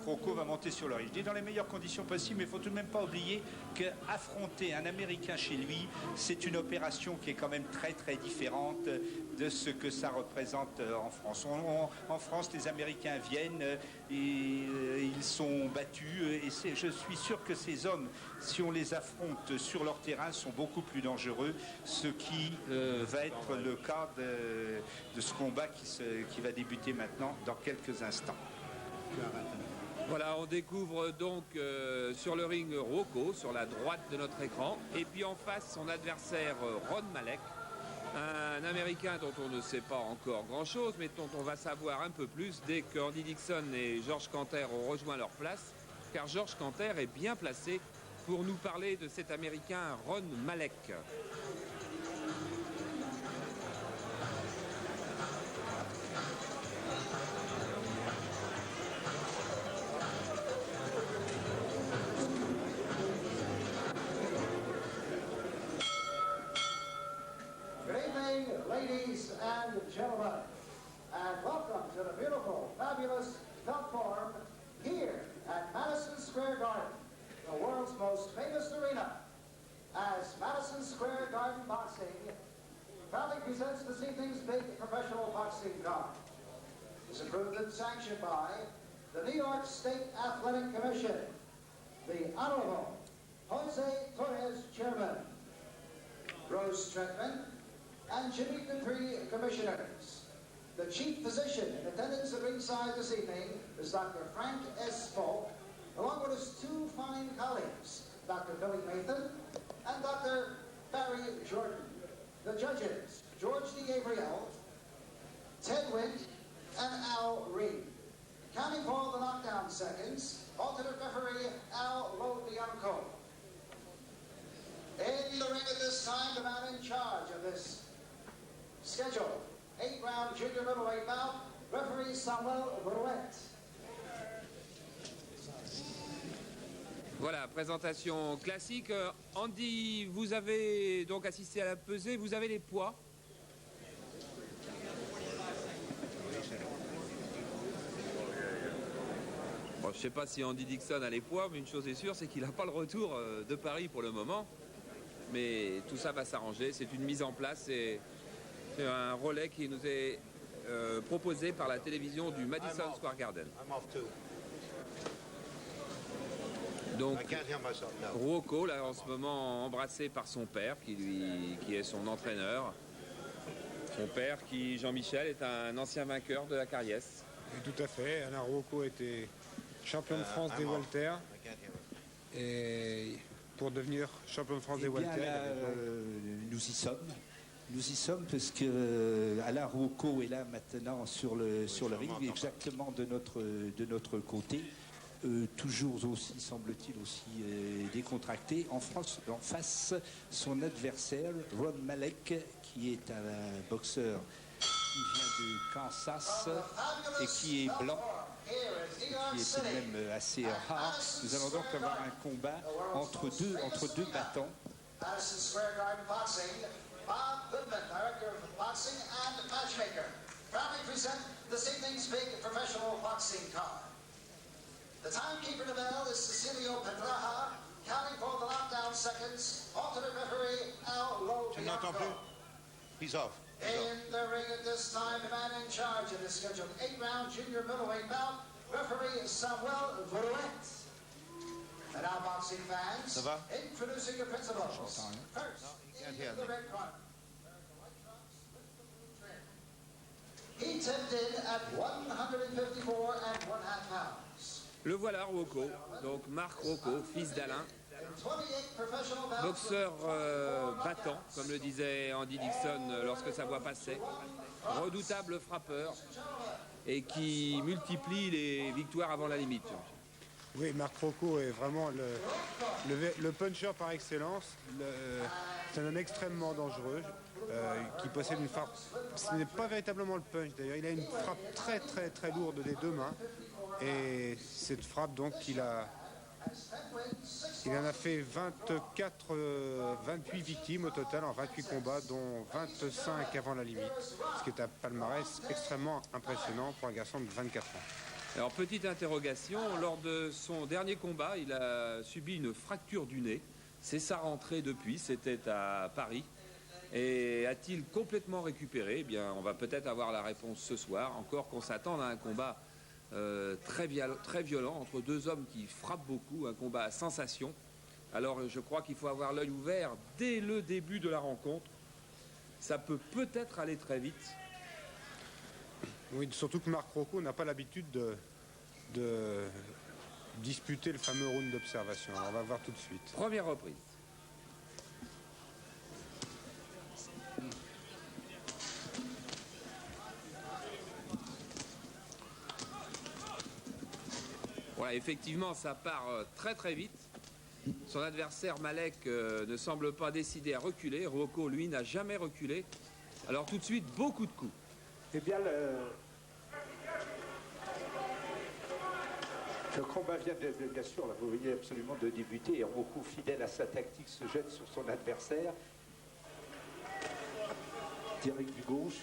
Rocco va monter sur le ring. Je dis dans les meilleures conditions possibles, mais il ne faut tout de même pas oublier qu'affronter un Américain chez lui, c'est une opération qui est quand même très très différente de ce que ça représente en France. En France, les Américains viennent et ils sont battus et je suis sûr que ces hommes, si on les affronte sur leur terrain, sont beaucoup plus dangereux, ce qui va être le cas de ce combat qui va débuter maintenant dans quelques instants. Voilà, on découvre donc sur le ring Rocco, sur la droite de notre écran, et puis en face son adversaire Ron Malek, un Américain dont on ne sait pas encore grand-chose, mais dont on va savoir un peu plus dès que Andy Dixon et Georges Canter ont rejoint leur place, car Georges Canter est bien placé pour nous parler de cet Américain Ron Malek. Ladies and gentlemen, and welcome to the beautiful, fabulous Dub Forum here at Madison Square Garden, the world's most famous arena, as Madison Square Garden Boxing proudly presents this evening's big professional boxing card. It's approved and sanctioned by the New York State Athletic Commission, the Honorable Jose Torres, Chairman, Rose Stretman, and Jimmy Dupree, commissioners. The chief physician in attendance at ringside this evening is Dr. Frank S. Falk, along with his two fine colleagues, Dr. Billy Nathan and Dr. Barry Jordan. The judges, George D. Gabriel, Ted Witt, and Al Reed. Counting for the knockdown seconds, alternate referee Al Lobianco. In the ring at this time, the man in charge of this schedule, 8-round junior middleweight bout, referee Samuel Brouette. Voilà, présentation classique. Andy, vous avez donc assisté à la pesée, vous avez les poids? Bon, je ne sais pas si Andy Dixon a les poids, mais une chose est sûre, c'est qu'il n'a pas le retour de Paris pour le moment. Mais tout ça va s'arranger, c'est une mise en place, c'est un relais qui nous est proposé par la télévision du Madison Square Garden. Donc Rocco, là en ce moment embrassé par son père, qui est son entraîneur. Son père qui, Jean-Michel, est un ancien vainqueur de la Cariès. Et tout à fait, Alain Rocco était champion de France des Walter. Et pour devenir champion de France des Walter, nous y sommes. Nous y sommes parce que Alain Rocco est là maintenant sur le ring, exactement de notre côté. Toujours aussi, semble-t-il, aussi décontracté. En face, son adversaire, Ron Malek, qui est un boxeur qui vient de Kansas et qui est blanc, qui est tout de même assez rare. Nous allons donc avoir un combat entre deux battants. Madison Square Garden Boxing, Bob Goodman, Director of Boxing and Matchmaker, proudly present this evening's big professional boxing card. The timekeeper to bell is Cecilio Pedraja, counting for the knockdown seconds, alternate referee Al Lobianco. He's off. In the ring at this time, the man in charge of the scheduled 8-round junior middleweight bout, referee Samuel Brouette. And now, boxing fans, introducing the principals. First, in the red corner. He tipped in at 154 and 1/2 pounds. Le voilà, Rocco, donc Marc Rocco, fils d'Alain, boxeur battant, comme le disait Andy Dixon lorsque sa voix passait, redoutable frappeur et qui multiplie les victoires avant la limite. Oui, Marc Rocco est vraiment le puncher par excellence. C'est un homme extrêmement dangereux qui possède une frappe. Ce n'est pas véritablement le punch d'ailleurs. Il a une frappe très très très lourde des deux mains. Et cette frappe, donc, il en a fait 28 victimes au total en 28 combats, dont 25 avant la limite. Ce qui est un palmarès extrêmement impressionnant pour un garçon de 24 ans. Alors, petite interrogation, lors de son dernier combat, il a subi une fracture du nez. C'est sa rentrée depuis, c'était à Paris. Et a-t-il complètement récupéré? Eh bien, on va peut-être avoir la réponse ce soir. Encore qu'on s'attende à un combat très violent entre deux hommes qui frappent beaucoup, un combat à sensation. Alors, je crois qu'il faut avoir l'œil ouvert dès le début de la rencontre. Ça peut peut-être aller très vite. Oui, surtout que Marc Rocco n'a pas l'habitude de disputer le fameux round d'observation. Alors, on va voir tout de suite. Première reprise. Voilà, effectivement, ça part très très vite. Son adversaire Malek ne semble pas décidé à reculer. Rocco, lui, n'a jamais reculé. Alors tout de suite, beaucoup de coups. Eh bien, le combat vient bien sûr, là, vous voyez, absolument de débuter. Et Rocco, fidèle à sa tactique, se jette sur son adversaire. Direct du gauche.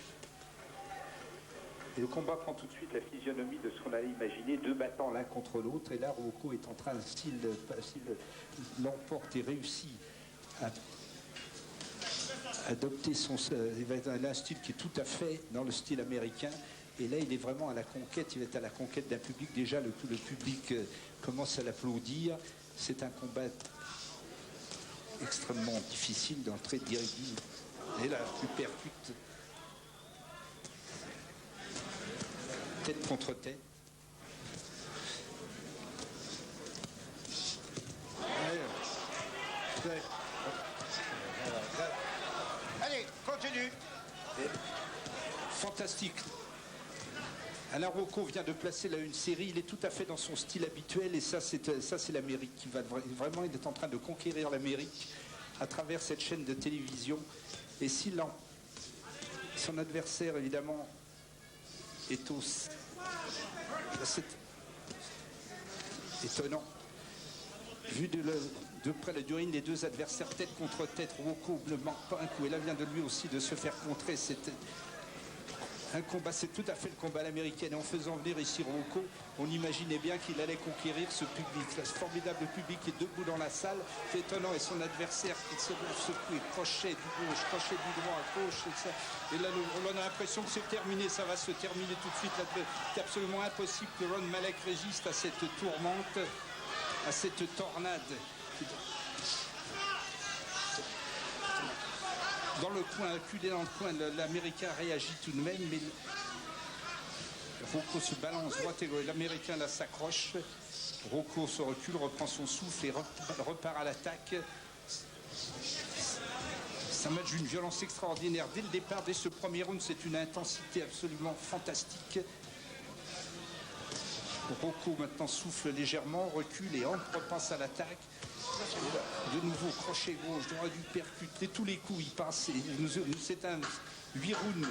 Et le combat prend tout de suite la physionomie de ce qu'on allait imaginer, deux battants l'un contre l'autre. Et là, Rocco est en train, s'il l'emporte et réussit à adopter un style qui est tout à fait dans le style américain. Et là, il est vraiment à la conquête. Il est à la conquête d'un public. Déjà, le public commence à l'applaudir. C'est un combat extrêmement difficile d'entrée direct. Et là, il percute. Tête contre tête. Allez, continue. Fantastique. Alain Rocco vient de placer là une série. Il est tout à fait dans son style habituel. Et ça, c'est l'Amérique qui va vraiment. Il est en train de conquérir l'Amérique à travers cette chaîne de télévision. Et son adversaire, évidemment, est aussi... C'est étonnant. Vu de près la durine, les deux adversaires tête contre tête, Rocco ne manque pas un coup. Et là vient de lui aussi de se faire contrer. C'était un combat, c'est tout à fait le combat à l'américaine. Et en faisant venir ici Rocco, on imaginait bien qu'il allait conquérir ce public. Ce formidable public qui est debout dans la salle. C'est étonnant. Et son adversaire qui se secoue, crochet du gauche, crochet du droit, gauche. Et là, on a l'impression que c'est terminé. Ça va se terminer tout de suite. C'est absolument impossible que Ron Malek résiste à cette tourmente, à cette tornade. Dans le coin, acculé dans le coin, l'Américain réagit tout de même, mais Rocco se balance droite et gauche. L'Américain là s'accroche. Rocco se recule, reprend son souffle et repart à l'attaque. C'est un match d'une violence extraordinaire. Dès le départ, dès ce premier round, c'est une intensité absolument fantastique. Rocco maintenant souffle légèrement, recule et repasse à l'attaque. De nouveau, crochet gauche, droit du percute. Et tous les coups, il passe. C'est un 8 rounds.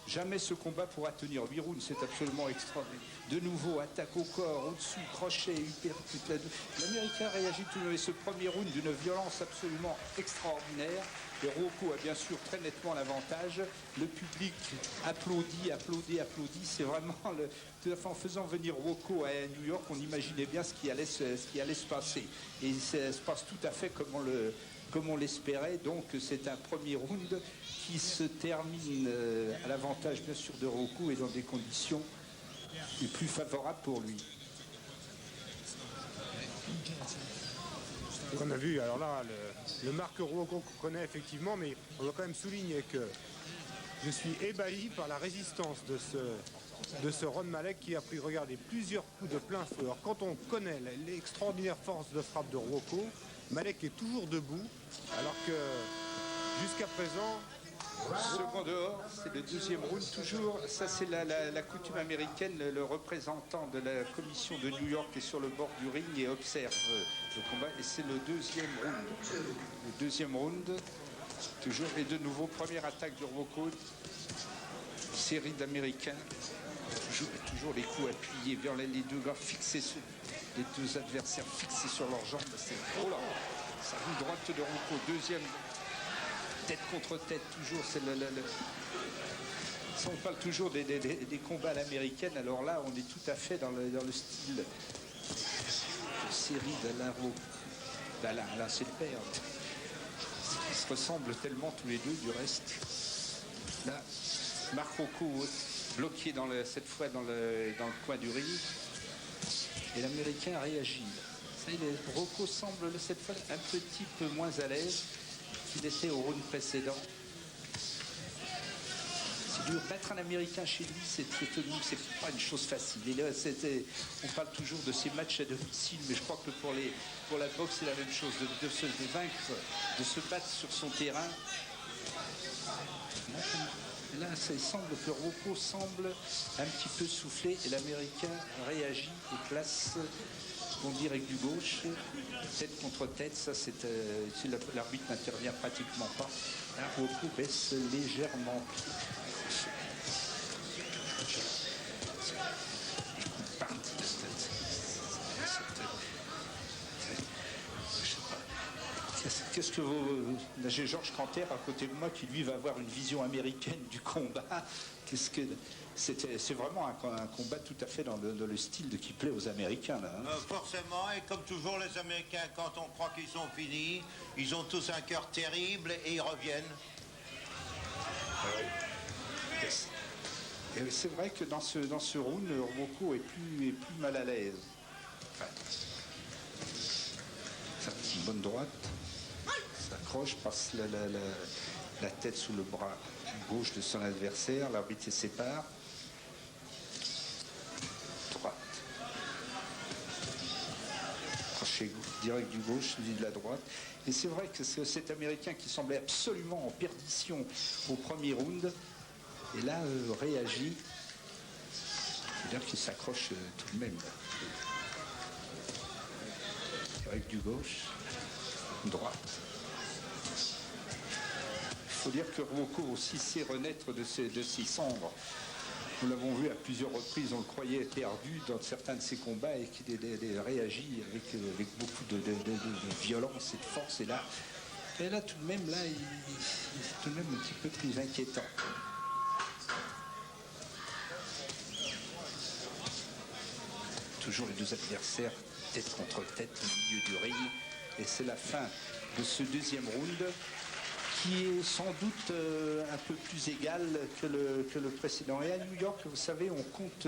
Jamais ce combat pourra tenir 8 rounds. C'est absolument extraordinaire. De nouveau, attaque au corps, au-dessus, crochet, percute. L'Américain réagit tout de même. Ce premier round d'une violence absolument extraordinaire. Et Rocco a bien sûr très nettement l'avantage. Le public applaudit. C'est vraiment en faisant venir Rocco à New York, on imaginait bien ce qui allait se passer. Et ça se passe tout à fait comme on l'espérait. Donc c'est un premier round qui se termine à l'avantage bien sûr de Rocco et dans des conditions les plus favorables pour lui. On a vu, alors là, le Marc Rocco qu'on connaît effectivement, mais on va quand même souligner que je suis ébahi par la résistance de ce Ron Malek qui a pris, regardez, plusieurs coups de plein feu. Alors quand on connaît l'extraordinaire force de frappe de Rocco, Malek est toujours debout, alors que jusqu'à présent... Second dehors, c'est le deuxième round. Toujours, ça c'est la coutume américaine. Le représentant de la commission de New York est sur le bord du ring et observe le combat. Et c'est le deuxième round. Le deuxième round, toujours. Et de nouveau, première attaque de Rocco. Série d'Américains. Toujours les coups appuyés vers les deux gars fixés sur les deux adversaires fixés sur leurs jambes. Oh là, ça une droite de Rocco. Deuxième. Tête contre tête, toujours, c'est Ça, on parle toujours des combats à l'américaine, alors là, on est tout à fait dans le style de série d'Alain. Alain, c'est le père. Ils se ressemblent tellement tous les deux, du reste. Là, Marc Rocco bloqué cette fois dans le coin du ring. Et l'Américain réagit. Ça, Rocco semble cette fois un petit peu moins à l'aise qu'il était au round précédent. C'est dur. Battre un Américain chez lui, c'est pas une chose facile. Et là, on parle toujours de ces matchs à domicile, mais je crois que pour la boxe, c'est la même chose. De se vaincre, de se battre sur son terrain. Là, ça semble que Rocco semble un petit peu soufflé et l'Américain réagit et place bon direct du gauche, tête contre tête. Ça, l'arbitre n'intervient pratiquement pas. Là, Rocco baisse légèrement. Qu'est-ce que vous... Là, j'ai Georges Canter à côté de moi qui, lui, va avoir une vision américaine du combat. C'est vraiment un combat tout à fait dans le style qui plaît aux Américains, là, hein. Forcément, et comme toujours, les Américains, quand on croit qu'ils sont finis, ils ont tous un cœur terrible et ils reviennent. Et c'est vrai que dans ce round, Rocco est plus mal à l'aise. Enfin, ça, une bonne droite. S'accroche, passe la tête sous le bras gauche de son adversaire, l'arbitre se sépare. Droite. Crochet direct du gauche, de la droite. Et c'est vrai que c'est cet Américain qui semblait absolument en perdition au premier round, et là réagit. C'est-à-dire qu'il s'accroche tout de même. Direct du gauche, droite. Il faut dire que Rocco aussi sait renaître de ses cendres. Nous l'avons vu à plusieurs reprises, on le croyait perdu dans certains de ses combats et qu'il réagit avec beaucoup de violence et de force. Et là tout de même, il est tout de même un petit peu plus inquiétant. Toujours les deux adversaires, tête contre tête au milieu du ring. Et c'est la fin de ce deuxième round, qui est sans doute un peu plus égal que le précédent. Et à New York, vous savez, on compte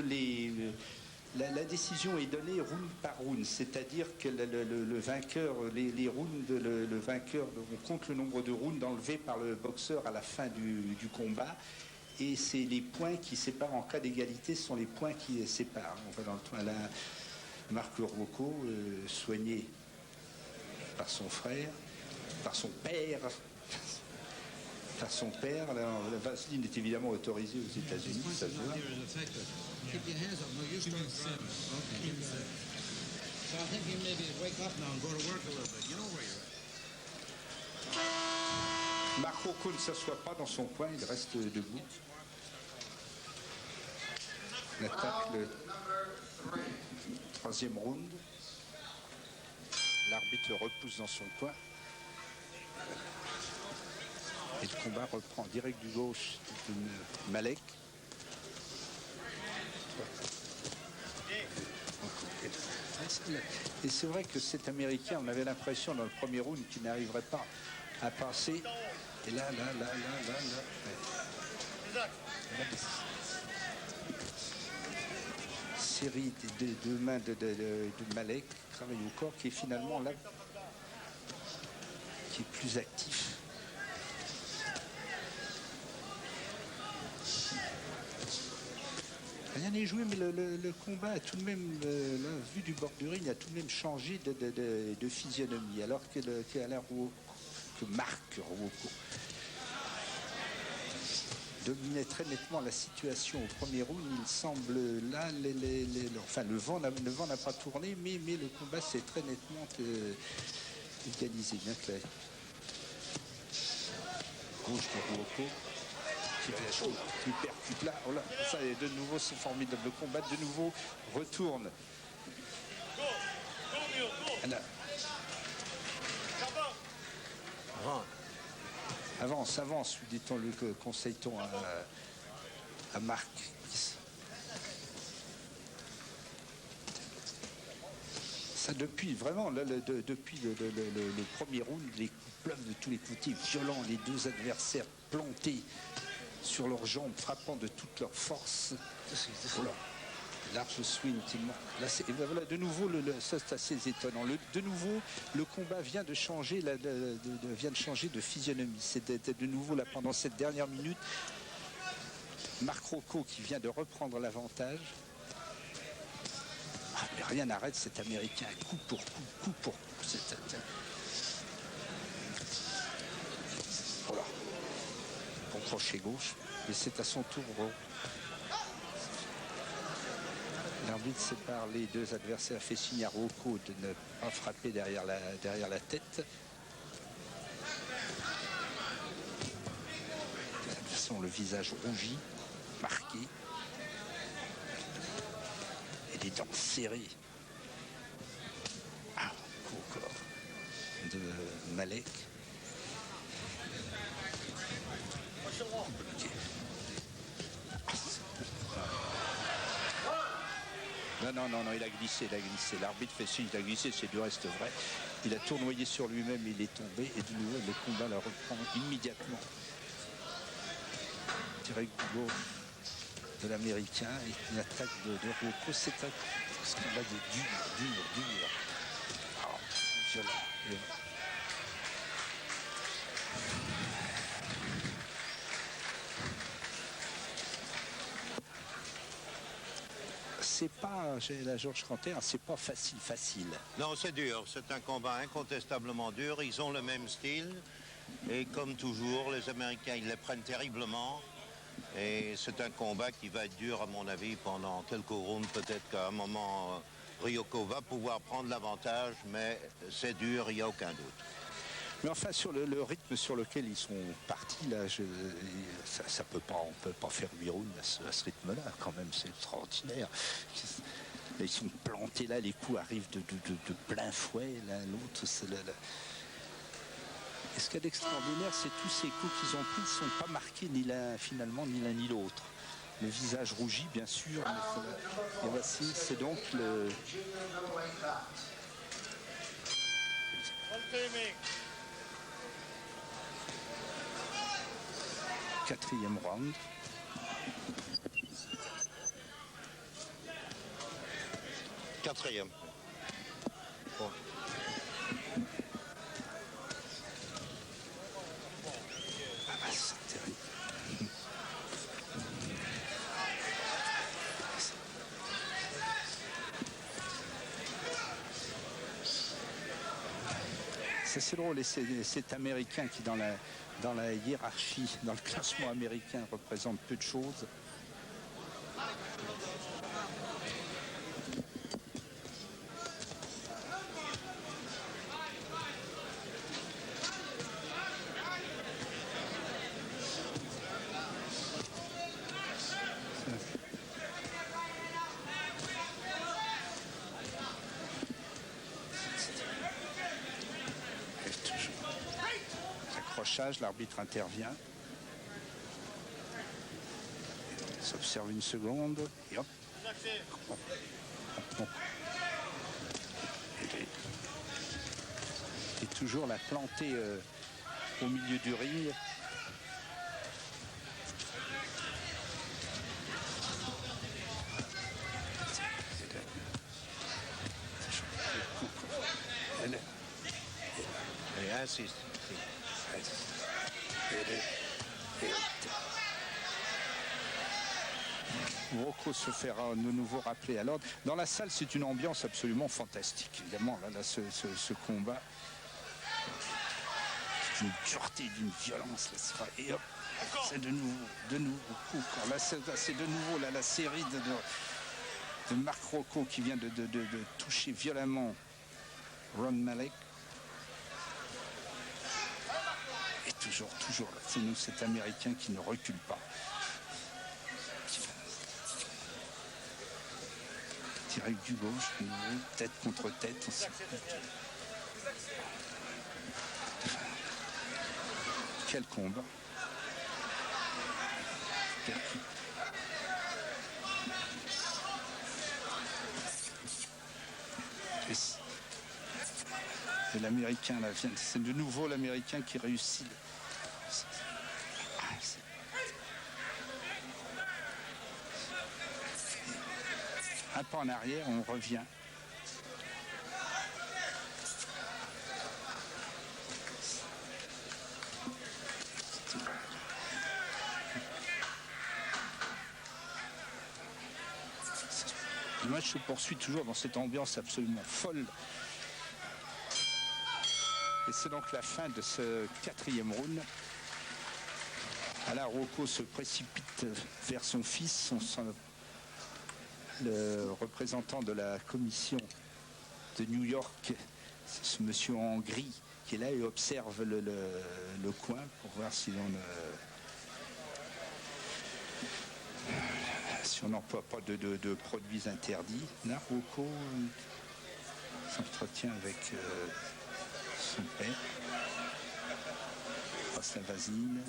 la décision est donnée round par round, c'est-à-dire que le vainqueur, les rounds, le vainqueur, on compte le nombre de rounds enlevés par le boxeur à la fin du combat, et c'est les points qui séparent, en cas d'égalité, ce sont les points qui séparent. On va dans le temps, là, Marc Rocco, soigné par son frère, par son père. Par son père, la vaseline est évidemment autorisée aux États-Unis, ça se voit. Marc Rocco ne s'assoit pas dans son coin, il reste debout. On attaque le troisième round. L'arbitre le repousse dans son coin. Et le combat reprend direct du gauche de Malek. Et c'est vrai que cet Américain, on avait l'impression dans le premier round qu'il n'arriverait pas à passer. Et là. Série de deux mains de Malek, travail au corps, qui est finalement là, qui est plus actif. Rien n'est joué, mais le combat a tout de même, là, vu du bord du ring, a tout de même changé de physionomie, alors que Marc Rocco dominait très nettement la situation au premier round. Il semble là, le vent n'a pas tourné, mais le combat s'est très nettement égalisé. Bien clair. Gauche de Rocco. Qui percute là. Oh là, ça est de nouveau ce formidable combat, de nouveau retourne. Là. Avance, lui dit-on, le conseille-t-on à Marc. Ça, depuis vraiment, là, depuis le premier round, les coups pleuvent de tous les côtés, violents, les deux adversaires plantés sur leurs jambes, frappant de toute leur force. Voilà. Large swing, là, voilà, de nouveau, ça c'est assez étonnant. De nouveau, le combat vient de changer, vient de changer de physionomie. C'était de nouveau là pendant cette dernière minute. Marc Rocco qui vient de reprendre l'avantage. Ah, mais rien n'arrête cet Américain, coup pour coup, coup pour coup. Voilà. Bon crochet gauche, et c'est à son tour. L'arbitre sépare les deux adversaires, fait signe à Rocco de ne pas frapper derrière la tête. L'adversaire, le visage rougi, marqué. Et les dents serrées. Ah, coup au corps de Malek. Bloqué. Non, il a glissé. L'arbitre fait signe, il a glissé, c'est du reste vrai. Il a tournoyé sur lui-même, il est tombé, et de nouveau, le combat la reprend immédiatement. Direct du gauche de l'Américain, et une attaque de Rocco, c'est un combat de dur. Oh, violent. C'est pas, la Georges Canter, c'est pas facile. Non, c'est dur. C'est un combat incontestablement dur. Ils ont le même style. Et comme toujours, les Américains, ils les prennent terriblement. Et c'est un combat qui va être dur, à mon avis, pendant quelques rounds. Peut-être qu'à un moment, Rocco va pouvoir prendre l'avantage, mais c'est dur, il n'y a aucun doute. Mais enfin, sur le rythme sur lequel ils sont partis, là, on peut pas faire 8 rounds à ce rythme-là, quand même, c'est extraordinaire. Ils sont plantés là, les coups arrivent de plein fouet, l'un l'autre. Et ce qu'il y a d'extraordinaire, c'est tous ces coups qu'ils ont pris, ils ne sont pas marqués finalement ni l'un ni l'autre. Le visage rougi, bien sûr, et voici, c'est donc le... Quatrième round. Quatrième. Bon. Ah, c'est terrible. C'est drôle, et c'est Américain qui, dans la hiérarchie, dans le classement américain, représente peu de choses. L'arbitre intervient. Il s'observe une seconde et hop. Et toujours la plantée au milieu du ring. Et insiste. Rocco se fera de nouveau rappeler à l'ordre. Dans la salle, c'est une ambiance absolument fantastique. Évidemment, là ce combat, d'une dureté, d'une violence. Là, et hop, c'est de nouveau coup. Là, c'est de nouveau la série de Marc Rocco qui vient de toucher violemment Ron Malek. Et toujours, c'est nous, cet Américain qui ne recule pas. Direct du gauche, tête contre tête. Quel combat. l'Américain là vient. C'est de nouveau l'Américain qui réussit. Un pas en arrière, on revient. Le match se poursuit toujours dans cette ambiance absolument folle. Et c'est donc la fin de ce 4e round. Alain Rocco se précipite vers son fils, le représentant de la commission de New York, c'est ce monsieur en gris qui est là et observe le coin pour voir si on n'emploie pas de produits interdits. Là, Rocco s'entretient avec son père, passe la vasine.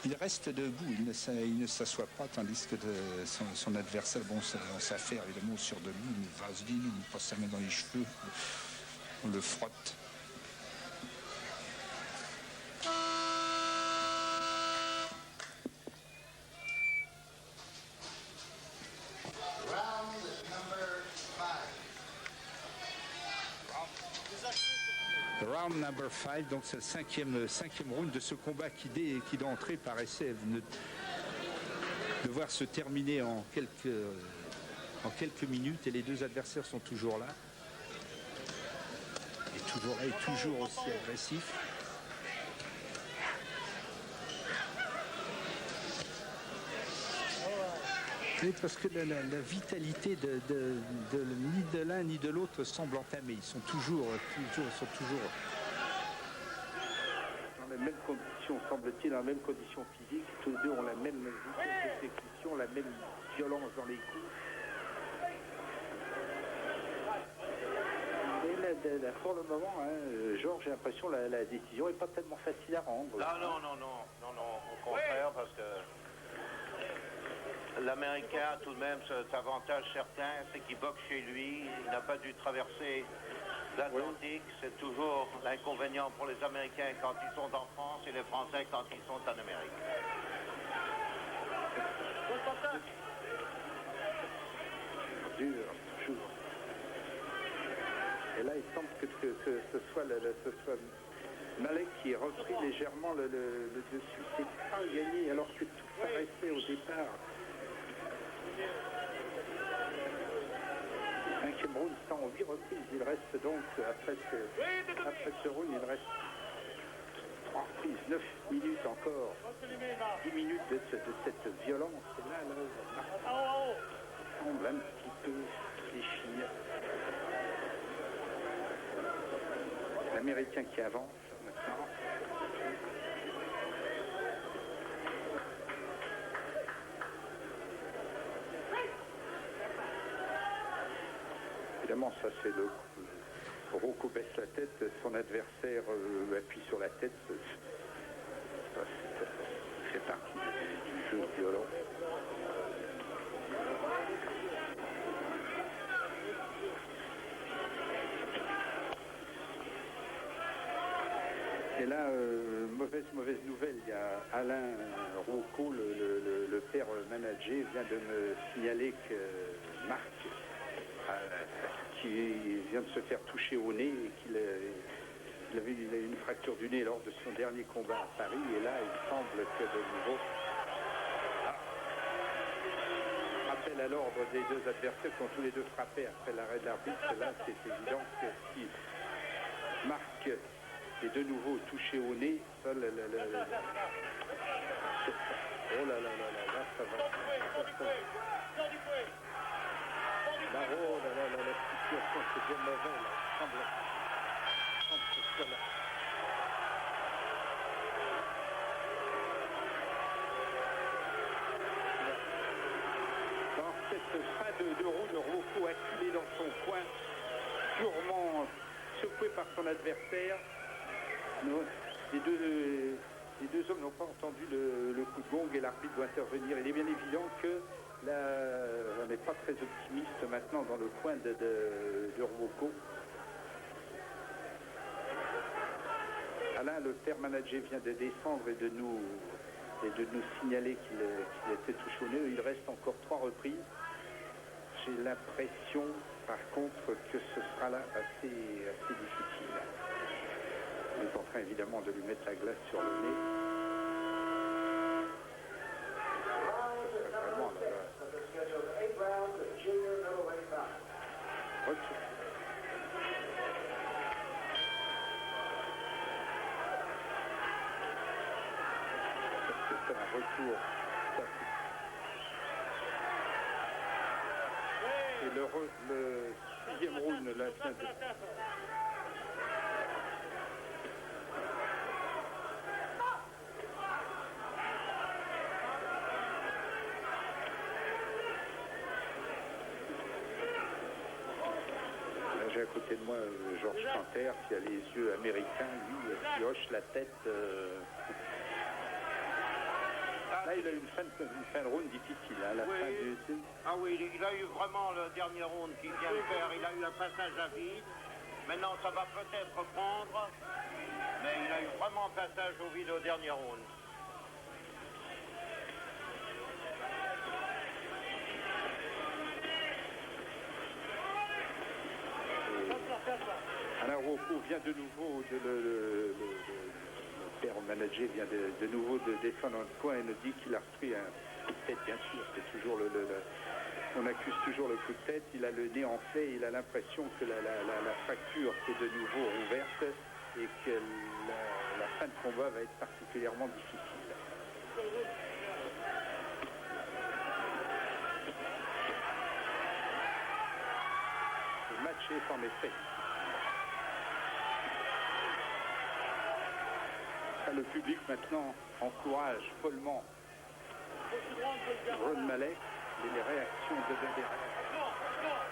Il reste debout, il ne s'assoit pas, tandis que son adversaire, bon, on s'affaire évidemment sur de lui, une vaseline, on passe sa main dans les cheveux, on le frotte. Round number 5, donc c'est le cinquième round de ce combat qui d'entrée paraissait devoir se terminer en quelques minutes, et les deux adversaires sont toujours là. Et toujours aussi agressifs. Oui, parce que la vitalité ni de l'un ni de l'autre semble entamée. Ils sont toujours dans les mêmes conditions, semble-t-il, dans les mêmes conditions physiques. Tous les deux ont la même vitesse d'exécution, la même violence dans les coups. Et pour le moment, Georges, j'ai l'impression que la décision n'est pas tellement facile à rendre. Non, au contraire, parce que l'Américain, tout de même, cet avantage certain, c'est qu'il boxe chez lui, il n'a pas dû traverser l'Atlantique. Oui. C'est toujours l'inconvénient pour les Américains quand ils sont en France et les Français quand ils sont en Amérique. Dur, toujours. Et là, il semble que ce soit Malek qui ait repris légèrement le dessus. C'est pas gagné alors que tout paraissait au départ. 5e round sans 8 reprises. Il reste donc, après ce round, il reste 3 reprises, 9 minutes encore. 10 minutes de cette violence. Et là, il semble un petit peu fléchir. L'Américain qui avance maintenant. Évidemment, ça c'est le Rocco baisse la tête, son adversaire appuie sur la tête. Ça fait partie du jeu violent. Et là, mauvaise nouvelle, il y a Alain Rocco, le père manager, vient de me signaler que Marc, qui vient de se faire toucher au nez et qu'il a eu une fracture du nez lors de son dernier combat à Paris. Et là, il semble que de nouveau, rappel à l'ordre des deux adversaires qui ont tous les deux frappé après l'arrêt de l'arbitre. Là, c'est évident que si Marc est de nouveau touché au nez, ça, oh là là, ça va. La situation c'est bien mauvais, là. Semble que ce soit là. Dans cette fin de round, Rocco acculé dans son coin, durement secoué par son adversaire. Les deux hommes n'ont pas entendu le coup de gong et l'arbitre doit intervenir. Il est bien évident que on n'est pas très optimiste maintenant dans le coin de Rocco. Alain, le père manager, vient de descendre et de nous signaler qu'il était touché au nez. Il reste encore 3 reprises. J'ai l'impression, par contre, que ce sera là assez difficile. On est en train, évidemment, de lui mettre la glace sur le nez. Vraiment, retour. C'est un retour. Et le 6e round, là, vient de... J'ai à côté de moi Georges Panter qui a les yeux américains, lui, qui hoche la tête. Là, il a eu une fin de round difficile. Hein, la fin du... Ah oui, il a eu vraiment le dernier round qu'il vient de faire. Il a eu un passage à vide. Maintenant, ça va peut-être prendre. Mais il a eu vraiment un passage au vide au dernier round. Alain Rocco vient de nouveau, le père manager vient de nouveau de descendre dans le coin et nous dit qu'il a repris un coup de tête, bien sûr. C'est toujours on accuse toujours le coup de tête. Il a le nez enflé, il a l'impression que la fracture s'est de nouveau rouverte et que la fin de combat va être particulièrement difficile. Le match est en effet. Le public maintenant encourage follement Ron Malek, les réactions de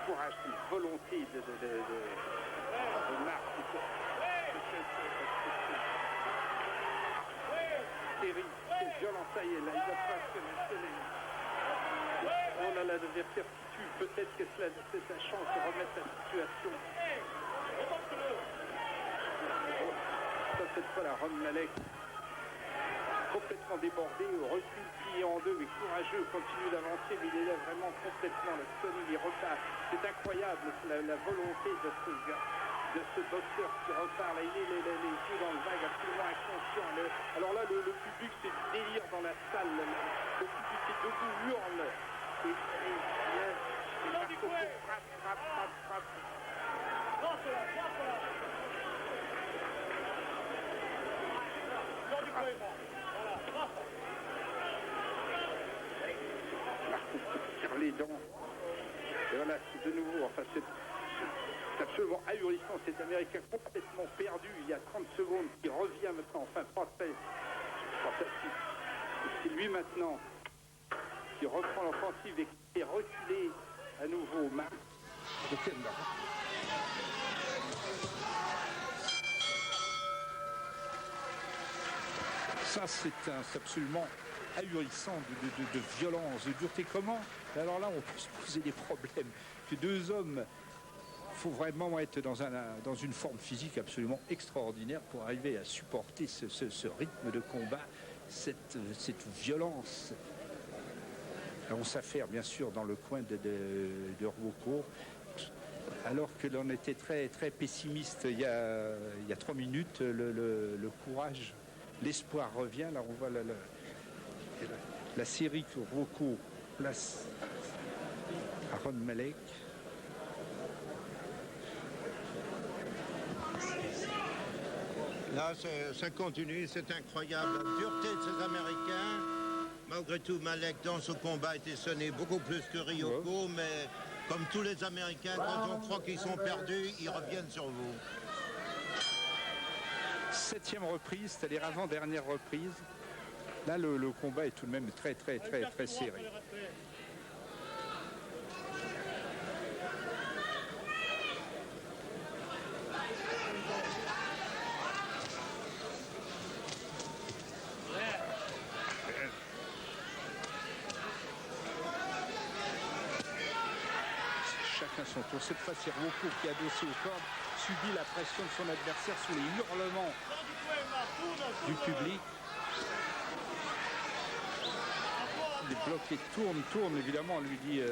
courage, une volonté de marque. Terrible, c'est violent, ça y est, là, il va pas se laisser. Oh là là, l'adversaire qui tue, peut-être que c'est sa chance de remettre la situation. Cette fois, la Ron Malek complètement débordé, recul, plié en deux, mais courageux, continue d'avancer, mais il est là vraiment complètement, le Sony, il repart. C'est incroyable, la volonté de ce boxeur qui repart, là, il est les yeux dans le vague, absolument inconscient. Alors là, le public, c'est du délire dans la salle, le public est debout, hurle, et frappe. Sur les dents. Et voilà, c'est de nouveau, enfin c'est absolument ahurissant, cet Américain complètement perdu il y a 30 secondes, qui revient maintenant, enfin fantastique. C'est lui maintenant qui reprend l'offensive et qui est reculé à nouveau. Ça, c'est absolument ahurissant de violence, de dureté. Comment? Alors là, on peut se poser des problèmes. Que 2 hommes, il faut vraiment être dans une forme physique absolument extraordinaire pour arriver à supporter ce rythme de combat, cette violence. On s'affaire bien sûr dans le coin de Rocco, alors que l'on était très, très pessimiste il y a 3 minutes, le courage, l'espoir revient. Là, on voit la série que Rocco place à Ron Malek. Là, ça continue, c'est incroyable. La dureté de ces Américains. Malgré tout, Malek, dans ce combat, a été sonné beaucoup plus que Ryoko, mais comme tous les Américains, quand on croit qu'ils sont perdus, ils reviennent sur vous. 7e reprise, c'est-à-dire avant-dernière reprise. Là, le combat est tout de même très, très, très, très serré. Chacun son tour. Cette fois, c'est Rocco qui a adossé aux cordes. subit la pression de son adversaire sous les hurlements du public. Les bloqués tournent, évidemment, lui dit